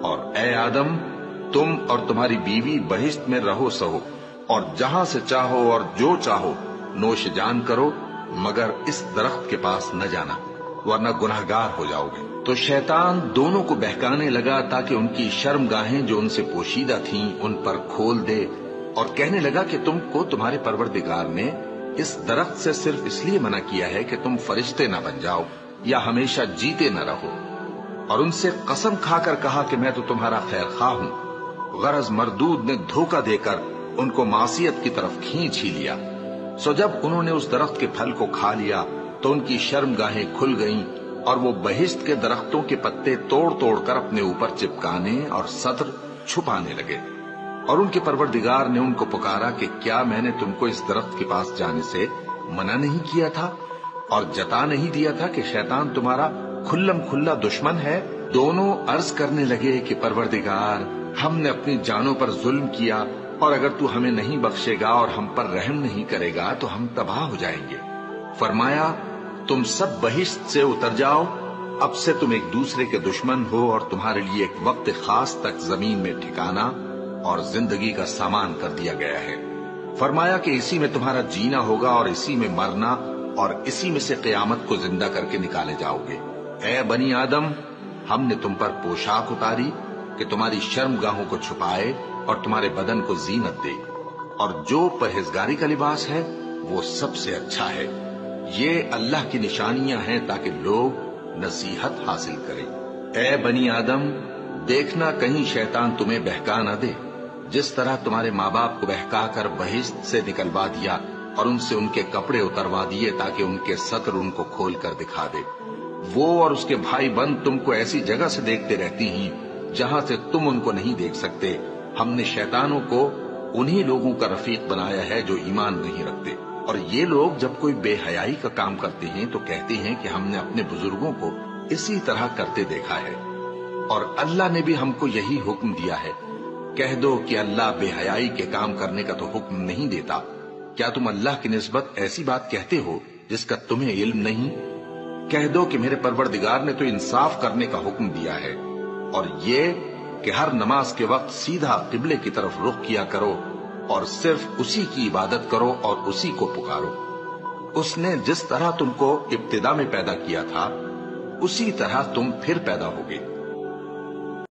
اور اے آدم، تم اور تمہاری بیوی بہشت میں رہو سہو، اور جہاں سے چاہو اور جو چاہو نوش جان کرو، مگر اس درخت کے پاس نہ جانا ورنہ گناہگار ہو جاؤ گے۔ تو شیطان دونوں کو بہکانے لگا تاکہ ان کی شرم گاہیں جو ان سے پوشیدہ تھیں ان پر کھول دے، اور کہنے لگا کہ تم کو تمہارے پروردگار نے اس درخت سے صرف اس لیے منع کیا ہے کہ تم فرشتے نہ بن جاؤ یا ہمیشہ جیتے نہ رہو۔ اور ان سے قسم کھا کر کہا کہ میں تو تمہارا خیر خواہ ہوں۔ غرض مردود نے دھوکہ دے کر ان کو معصیت کی طرف کھینچ ہی لیا۔ سو جب انہوں نے اس درخت کے پھل کو کھا لیا تو ان کی شرم گاہیں کھل گئیں، اور وہ بہشت کے درختوں کے پتے توڑ توڑ کر اپنے اوپر چپکانے اور سطر چھپانے لگے۔ اور ان کے پروردگار نے ان کو پکارا کہ کیا میں نے تم کو اس درخت کے پاس جانے سے منع نہیں کیا تھا، اور جتا نہیں دیا تھا کہ شیطان تمہارا کھلم کھلا دشمن ہے؟ دونوں عرض کرنے لگے کہ پروردگار، ہم نے اپنی جانوں پر ظلم کیا، اور اگر تو ہمیں نہیں بخشے گا اور ہم پر رحم نہیں کرے گا تو ہم تباہ ہو جائیں گے۔ فرمایا، تم سب بہشت سے اتر جاؤ، اب سے تم ایک دوسرے کے دشمن ہو، اور تمہارے لیے ایک وقت خاص تک زمین میں ٹھکانا اور زندگی کا سامان کر دیا گیا ہے۔ فرمایا کہ اسی میں تمہارا جینا ہوگا اور اسی میں مرنا، اور اسی میں سے قیامت کو زندہ کر کے نکالے جاؤ گے۔ اے بنی آدم، ہم نے تم پر پوشاک اتاری کہ تمہاری شرم گاہوں کو چھپائے اور تمہارے بدن کو زینت دے، اور جو پرہیزگاری کا لباس ہے وہ سب سے اچھا ہے۔ یہ اللہ کی نشانیاں ہیں تاکہ لوگ نصیحت حاصل کریں۔ اے بنی آدم، دیکھنا کہیں شیطان تمہیں بہکا نہ دے، جس طرح تمہارے ماں باپ کو بہکا کر بہشت سے نکلوا دیا اور ان سے ان کے کپڑے اتروا دیے تاکہ ان کے سطر ان کو کھول کر دکھا دے۔ وہ اور اس کے بھائی بند تم کو ایسی جگہ سے دیکھتے رہتی ہیں جہاں سے تم ان کو نہیں دیکھ سکتے۔ ہم نے شیطانوں کو انہی لوگوں کا رفیق بنایا ہے جو ایمان نہیں رکھتے، اور یہ لوگ جب کوئی بے حیائی کا کام کرتے ہیں تو کہتے ہیں کہ ہم نے اپنے بزرگوں کو اسی طرح کرتے دیکھا ہے، اور اللہ نے بھی ہم کو یہی حکم دیا ہے۔ کہہ دو کہ اللہ بے حیائی کے کام کرنے کا تو حکم نہیں دیتا۔ کیا تم اللہ کی نسبت ایسی بات کہتے ہو جس کا تمہیں علم نہیں؟ کہہ دو کہ میرے پروردگار نے تو انصاف کرنے کا حکم دیا ہے، اور یہ کہ ہر نماز کے وقت سیدھا قبلے کی طرف رخ کیا کرو، اور صرف اسی کی عبادت کرو اور اسی کو پکارو۔ اس نے جس طرح تم کو ابتدا میں پیدا کیا تھا اسی طرح تم پھر پیدا ہوگے۔